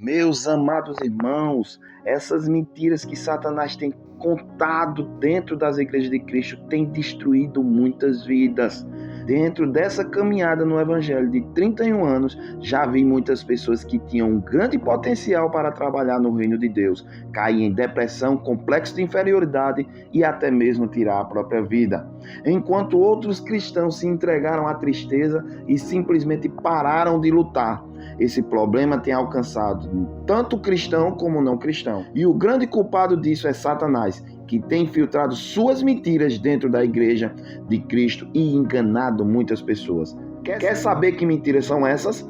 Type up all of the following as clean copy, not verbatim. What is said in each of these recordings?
Meus amados irmãos, essas mentiras que Satanás tem contado dentro das igrejas de Cristo têm destruído muitas vidas. Dentro dessa caminhada no Evangelho de 31 anos, já vi muitas pessoas que tinham um grande potencial para trabalhar no reino de Deus, cair em depressão, complexo de inferioridade e até mesmo tirar a própria vida. Enquanto outros cristãos se entregaram à tristeza e simplesmente pararam de lutar. Esse problema tem alcançado tanto cristão como não cristão. E o grande culpado disso é Satanás, que tem infiltrado suas mentiras dentro da igreja de Cristo e enganado muitas pessoas. Quer saber que mentiras são essas?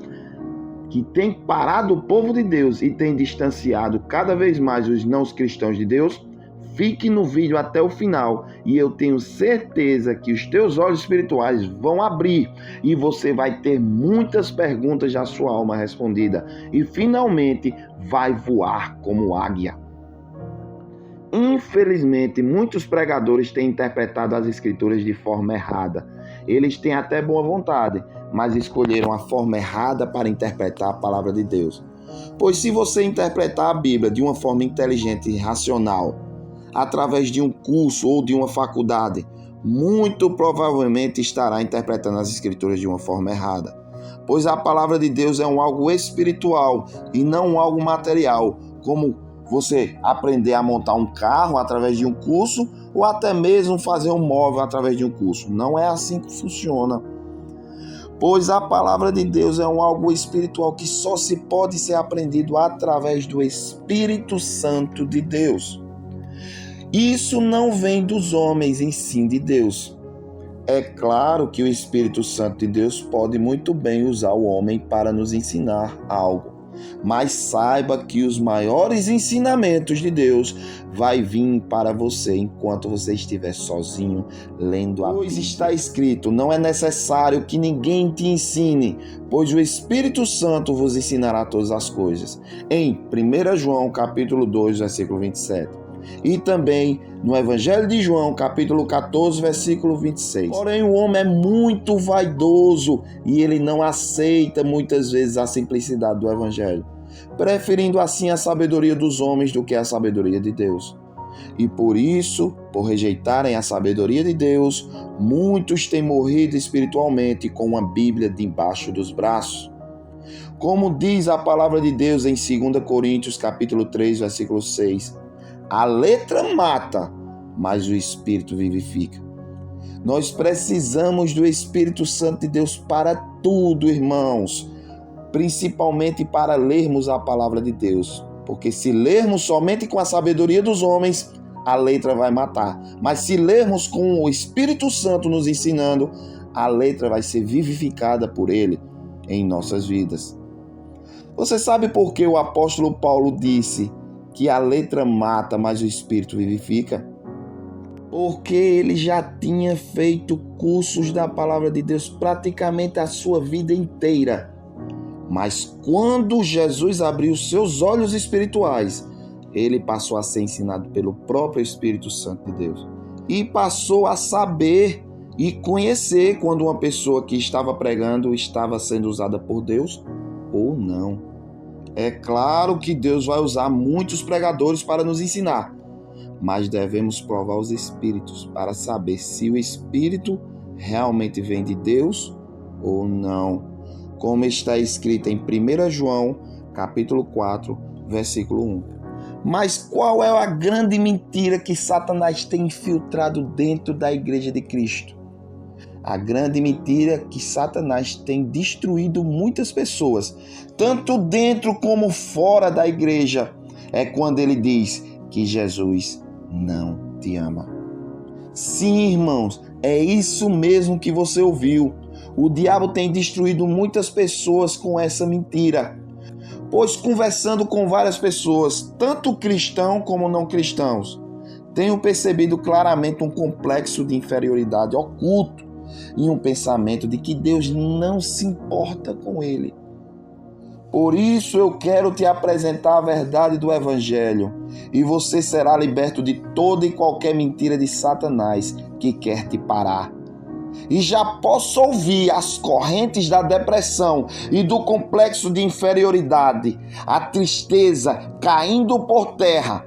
Que tem parado o povo de Deus e tem distanciado cada vez mais os não cristãos de Deus? Fique no vídeo até o final e eu tenho certeza que os teus olhos espirituais vão abrir e você vai ter muitas perguntas da sua alma respondida e finalmente vai voar como águia. Infelizmente, muitos pregadores têm interpretado as escrituras de forma errada. Eles têm até boa vontade, mas escolheram a forma errada para interpretar a palavra de Deus. Pois se você interpretar a Bíblia de uma forma inteligente e racional, através de um curso ou de uma faculdade, muito provavelmente estará interpretando as escrituras de uma forma errada. Pois a palavra de Deus é algo espiritual e não algo material, como você aprender a montar um carro através de um curso ou até mesmo fazer um móvel através de um curso. Não é assim que funciona. Pois a palavra de Deus é algo espiritual que só se pode ser aprendido através do Espírito Santo de Deus. Isso não vem dos homens, em sim de Deus. É claro que o Espírito Santo de Deus pode muito bem usar o homem para nos ensinar algo. Mas saiba que os maiores ensinamentos de Deus vai vir para você enquanto você estiver sozinho lendo a Bíblia. Pois está escrito, não é necessário que ninguém te ensine, pois o Espírito Santo vos ensinará todas as coisas. Em 1 João capítulo 2, versículo 27. E também no Evangelho de João, capítulo 14, versículo 26. Porém, o homem é muito vaidoso e ele não aceita muitas vezes a simplicidade do Evangelho, preferindo assim a sabedoria dos homens do que a sabedoria de Deus. E por isso, por rejeitarem a sabedoria de Deus, muitos têm morrido espiritualmente com uma Bíblia debaixo dos braços. Como diz a palavra de Deus em 2 Coríntios, capítulo 3, versículo 6. A letra mata, mas o Espírito vivifica. Nós precisamos do Espírito Santo de Deus para tudo, irmãos. Principalmente para lermos a palavra de Deus. Porque se lermos somente com a sabedoria dos homens, a letra vai matar. Mas se lermos com o Espírito Santo nos ensinando, a letra vai ser vivificada por Ele em nossas vidas. Você sabe por que o apóstolo Paulo disse que a letra mata, mas o Espírito vivifica? Porque ele já tinha feito cursos da palavra de Deus praticamente a sua vida inteira. Mas quando Jesus abriu seus olhos espirituais, ele passou a ser ensinado pelo próprio Espírito Santo de Deus. E passou a saber e conhecer quando uma pessoa que estava pregando estava sendo usada por Deus ou não. É claro que Deus vai usar muitos pregadores para nos ensinar, mas devemos provar os espíritos para saber se o espírito realmente vem de Deus ou não, como está escrito em 1 João, capítulo 4, versículo 1. Mas qual é a grande mentira que Satanás tem infiltrado dentro da igreja de Cristo? A grande mentira é que Satanás tem destruído muitas pessoas, tanto dentro como fora da igreja, é quando ele diz que Jesus não te ama. Sim, irmãos, é isso mesmo que você ouviu. O diabo tem destruído muitas pessoas com essa mentira. Pois conversando com várias pessoas, tanto cristãos como não cristãos, tenho percebido claramente um complexo de inferioridade oculto e um pensamento de que Deus não se importa com ele. Por isso eu quero te apresentar a verdade do Evangelho e você será liberto de toda e qualquer mentira de Satanás que quer te parar. e já posso ouvir as correntes da depressão e do complexo de inferioridade, a tristeza caindo por terra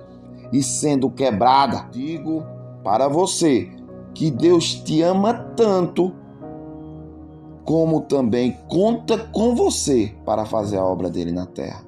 e sendo quebrada. Digo para você que Deus te ama tanto, como também conta com você para fazer a obra dele na terra.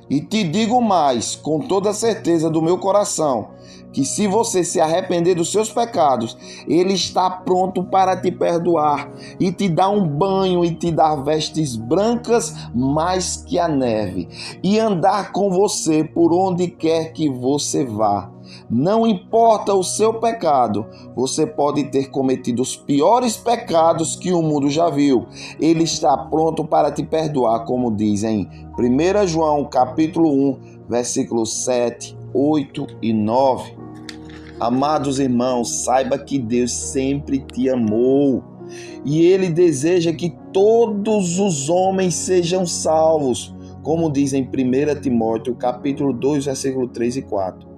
E te digo mais, com toda a certeza do meu coração, que se você se arrepender dos seus pecados, ele está pronto para te perdoar e te dar um banho e te dar vestes brancas mais que a neve e andar com você por onde quer que você vá. Não importa o seu pecado, você pode ter cometido os piores pecados que o mundo já viu. Ele está pronto para te perdoar, como diz em 1 João capítulo 1, versículos 7, 8 e 9. Amados irmãos, saiba que Deus sempre te amou e Ele deseja que todos os homens sejam salvos, como diz em 1 Timóteo capítulo 2, versículo 3 e 4.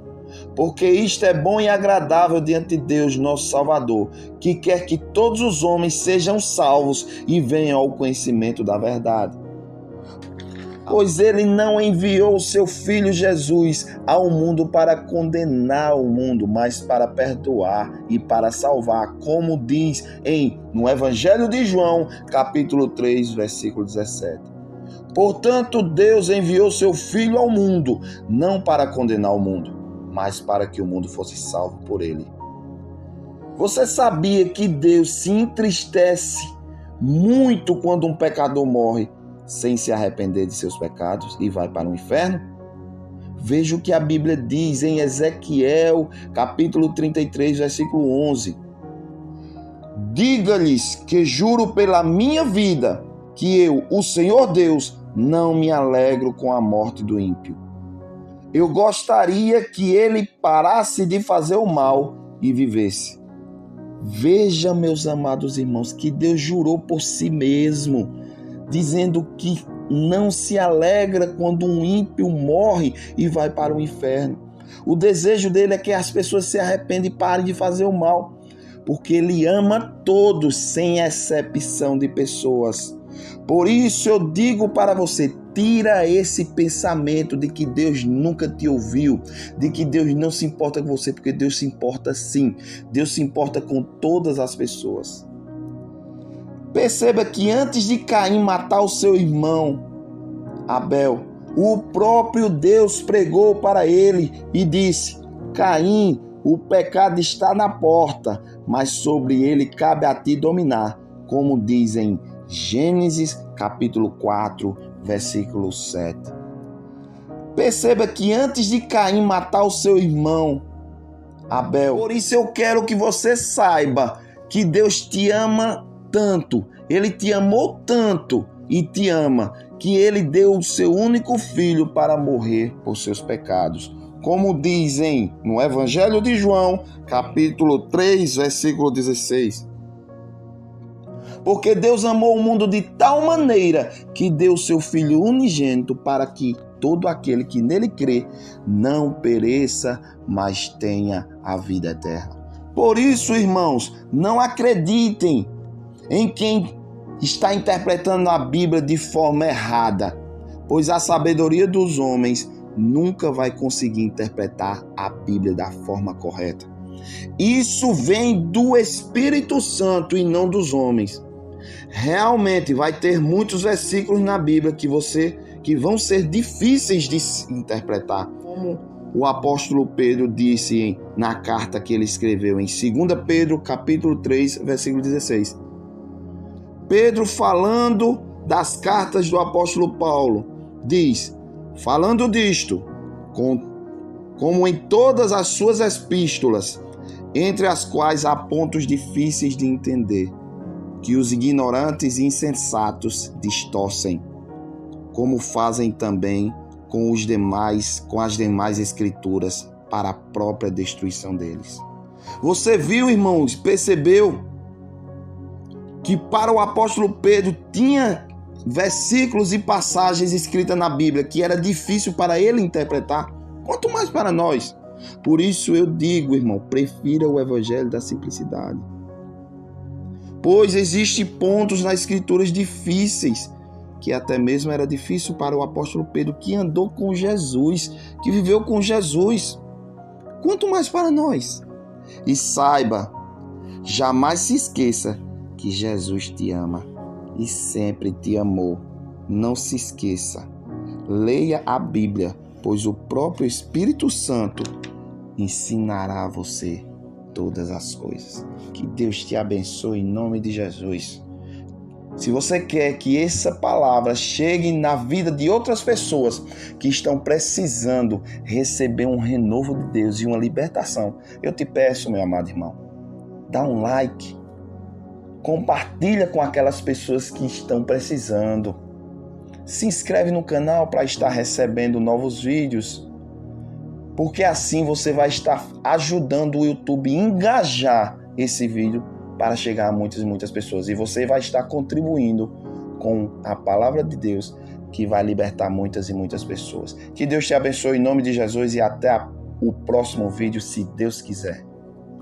Porque isto é bom e agradável diante de Deus, nosso Salvador, que quer que todos os homens sejam salvos e venham ao conhecimento da verdade. Pois ele não enviou o seu Filho Jesus ao mundo para condenar o mundo, mas para perdoar e para salvar, como diz no Evangelho de João, capítulo 3, versículo 17. Portanto, Deus enviou seu Filho ao mundo, não para condenar o mundo, mas para que o mundo fosse salvo por ele. Você sabia que Deus se entristece muito quando um pecador morre sem se arrepender de seus pecados e vai para o inferno? Veja o que a Bíblia diz em Ezequiel, capítulo 33, versículo 11. Diga-lhes que juro pela minha vida que eu, o Senhor Deus, não me alegro com a morte do ímpio. Eu gostaria que ele parasse de fazer o mal e vivesse. Veja, meus amados irmãos, que Deus jurou por si mesmo, dizendo que não se alegra quando um ímpio morre e vai para o inferno. O desejo dele é que as pessoas se arrependam e parem de fazer o mal, porque ele ama todos, sem exceção de pessoas. Por isso eu digo para você, tira esse pensamento de que Deus nunca te ouviu, de que Deus não se importa com você, porque Deus se importa sim. Deus se importa com todas as pessoas. Perceba que antes de Caim matar o seu irmão Abel, o próprio Deus pregou para ele e disse: Caim, o pecado está na porta, mas sobre ele cabe a ti dominar, como diz em Gênesis capítulo 4, versículo 7. Perceba que antes de Caim matar o seu irmão Abel, por isso eu quero que você saiba que Deus te ama tanto, Ele te amou tanto e te ama, que Ele deu o seu único filho para morrer por seus pecados. Como dizem no Evangelho de João, capítulo 3, versículo 16. Porque Deus amou o mundo de tal maneira que deu seu Filho unigênito para que todo aquele que nele crê não pereça, mas tenha a vida eterna. Por isso, irmãos, não acreditem em quem está interpretando a Bíblia de forma errada, pois a sabedoria dos homens nunca vai conseguir interpretar a Bíblia da forma correta. Isso vem do Espírito Santo e não dos homens. Realmente vai ter muitos versículos na Bíblia que vão ser difíceis de interpretar, como o apóstolo Pedro disse na carta que ele escreveu em 2 Pedro, capítulo 3, versículo 16. Pedro, falando das cartas do apóstolo Paulo, diz: falando disto, como em todas as suas epístolas, entre as quais há pontos difíceis de entender, que os ignorantes e insensatos distorcem, como fazem também com as demais escrituras, para a própria destruição deles. Você viu, irmãos, percebeu que para o apóstolo Pedro tinha versículos e passagens escritas na Bíblia que era difícil para ele interpretar, quanto mais para nós. Por isso eu digo, irmão, prefira o evangelho da simplicidade. Pois existem pontos nas Escrituras difíceis, que até mesmo era difícil para o apóstolo Pedro, que andou com Jesus, que viveu com Jesus. Quanto mais para nós. E saiba, jamais se esqueça que Jesus te ama e sempre te amou. Não se esqueça. Leia a Bíblia, pois o próprio Espírito Santo ensinará a você todas as coisas. Que Deus te abençoe em nome de Jesus. Se você quer que essa palavra chegue na vida de outras pessoas que estão precisando receber um renovo de Deus e uma libertação, eu te peço, meu amado irmão, dá um like, compartilha com aquelas pessoas que estão precisando, se inscreve no canal para estar recebendo novos vídeos, porque assim você vai estar ajudando o YouTube a engajar esse vídeo para chegar a muitas e muitas pessoas. E você vai estar contribuindo com a palavra de Deus, que vai libertar muitas e muitas pessoas. Que Deus te abençoe em nome de Jesus e até o próximo vídeo, se Deus quiser.